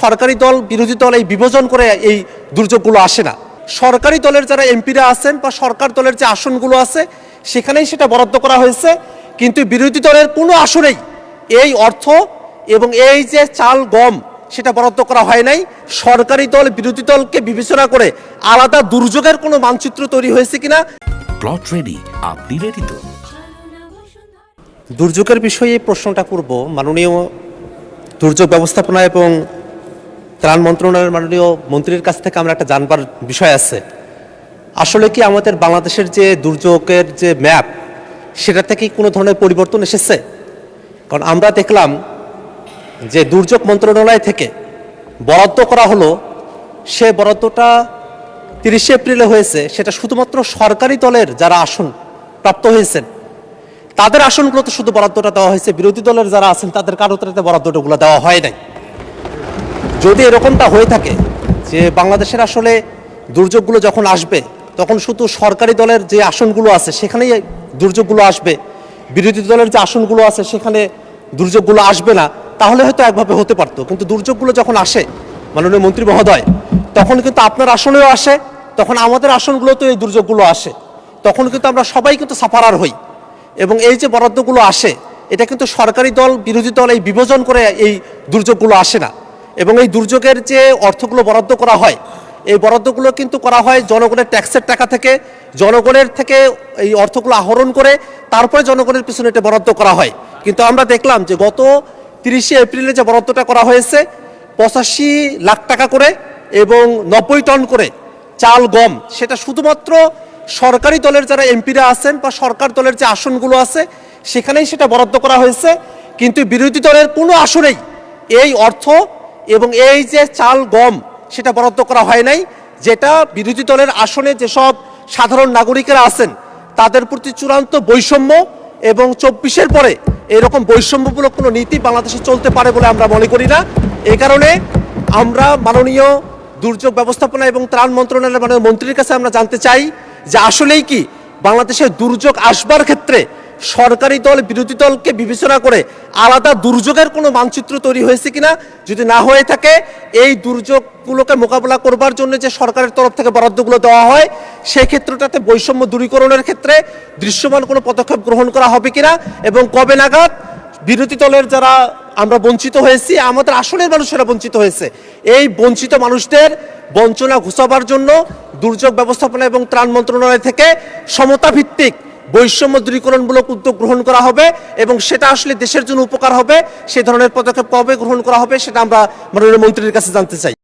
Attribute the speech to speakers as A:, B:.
A: সরকারি দল বিরোধী দল এই বিভাজন করে এই দুর্যোগগুলো আসে না। সরকারি দলের যারা এমপিরা আছেন বা সরকার দলের যে আসনগুলো আছে সেখানেই সেটা বরাদ্দ করা হয়েছে, কিন্তু বিরোধী দলের কোনো আসনেই এই অর্থ এবং এই যে চাল গম সেটা বরাদ্দ করা হয় নাই। সরকারি দল বিরোধী দলকে বিবেচনা করে আলাদা দুর্যোগের কোনো মানচিত্র তৈরি হয়েছে কিনা।
B: প্লট রেডি, আপনি রেডি তো?
A: দুর্যোগের বিষয়ে এই প্রশ্নটা করব মাননীয় দুর্যোগ ব্যবস্থাপনা এবং ত্রাণ মন্ত্রণালয়ের মাননীয় মন্ত্রীর কাছ থেকে আমরা একটা জানবার বিষয় আছে। আসলে কি আমাদের বাংলাদেশের যে দুর্যোগের যে ম্যাপ সেটা থেকে কোনো ধরনের পরিবর্তন এসেছে? কারণ আমরা দেখলাম যে দুর্যোগ মন্ত্রণালয় থেকে বরাদ্দ করা হলো, সে বরাদ্দটা 30 এপ্রিলে হয়েছে, সেটা শুধুমাত্র সরকারি দলের যারা আসন প্রাপ্ত হয়েছেন তাদের আসনগুলোতে শুধু বরাদ্দটা দেওয়া হয়েছে, বিরোধী দলের যারা আছেন তাদের কারোতে বরাদ্দটাগুলো দেওয়া হয় নাই। যদি এরকমটা হয়ে থাকে যে বাংলাদেশের আসলে দুর্যোগগুলো যখন আসবে তখন শুধু সরকারি দলের যে আসনগুলো আছে সেখানেই দুর্যোগগুলো আসবে, বিরোধী দলের যে আসনগুলো আছে সেখানে দুর্যোগগুলো আসবে না, তাহলে হয়তো একভাবে হতে পারতো। কিন্তু দুর্যোগগুলো যখন আসে মাননীয় মন্ত্রী মহোদয়, তখন কিন্তু আপনার আসনেও আসে, তখন আমাদের আসনগুলোতেও এই দুর্যোগগুলো আসে, তখন কিন্তু আমরা সবাই কিন্তু সাফারার হই। এবং এই যে বরাদ্দগুলো আসে এটা কিন্তু সরকারি দল বিরোধী দল এই বিভাজন করে এই দুর্যোগগুলো আসে না। এবং এই দুর্যোগের যে অর্থগুলো বরাদ্দ করা হয় এই বরাদ্দগুলো কিন্তু করা হয় জনগণের ট্যাক্সের টাকা থেকে, জনগণের থেকে এই অর্থগুলো আহরণ করে তারপরে জনগণের পিছনে এটা বরাদ্দ করা হয়। কিন্তু আমরা দেখলাম যে গত 30 এপ্রিলে যে বরাদ্দটা করা হয়েছে 85 লাখ টাকা করে এবং 90 টন করে চাল গম, সেটা শুধুমাত্র সরকারি দলের যারা এমপিরা আছেন বা সরকার দলের যে আসনগুলো আছে সেখানেই সেটা বরাদ্দ করা হয়েছে, কিন্তু বিরোধী দলের কোনো আসনেই এই অর্থ এবং এই যে চাল গম সেটা বরাদ্দ করা হয় নাই, যেটা বিরোধী দলের আসনে যেসব সাধারণ নাগরিকেরা আছেন তাদের প্রতি চূড়ান্ত বৈষম্য। এবং 24-এর পরে এরকম বৈষম্যমূলক কোনো নীতি বাংলাদেশে চলতে পারে বলে আমরা মনে করি না। এই কারণে আমরা মাননীয় দুর্যোগ ব্যবস্থাপনা এবং ত্রাণ মন্ত্রণালয়ের মাননীয় মন্ত্রীর কাছে আমরা জানতে চাই যে আসলেই কি বাংলাদেশে দুর্যোগ আসবার ক্ষেত্রে সরকারি দল বিরোধী দলকে বিবেচনা করে আলাদা দুর্যোগের কোনো মানচিত্র তৈরি হয়েছে কিনা। যদি না হয়ে থাকে এই দুর্যোগগুলোকে মোকাবেলা করবার জন্য যে সরকারের তরফ থেকে বরাদ্দগুলো দেওয়া হয় সেই ক্ষেত্রটাতে বৈষম্য দূরীকরণের ক্ষেত্রে দৃশ্যমান কোনো পদক্ষেপ গ্রহণ করা হবে কিনা, এবং কবে নাগাদ বিরোধী দলের যারা আমরা বঞ্চিত হয়েছি, আমাদের আসলের মানুষেরা বঞ্চিত হয়েছে, এই বঞ্চিত মানুষদের বঞ্চনা ঘুচাবার জন্য দুর্যোগ ব্যবস্থাপনা এবং ত্রাণ মন্ত্রণালয় থেকে সমতা ভিত্তিক বৈষম্য দূরীকরণমূলক উদ্যোগ গ্রহণ করা হবে এবং সেটা আসলে দেশের জন্য উপকার হবে। সে ধরনের পদক্ষেপ কবে গ্রহণ করা হবে সেটা আমরা মাননীয় মন্ত্রীর কাছে জানতে চাই।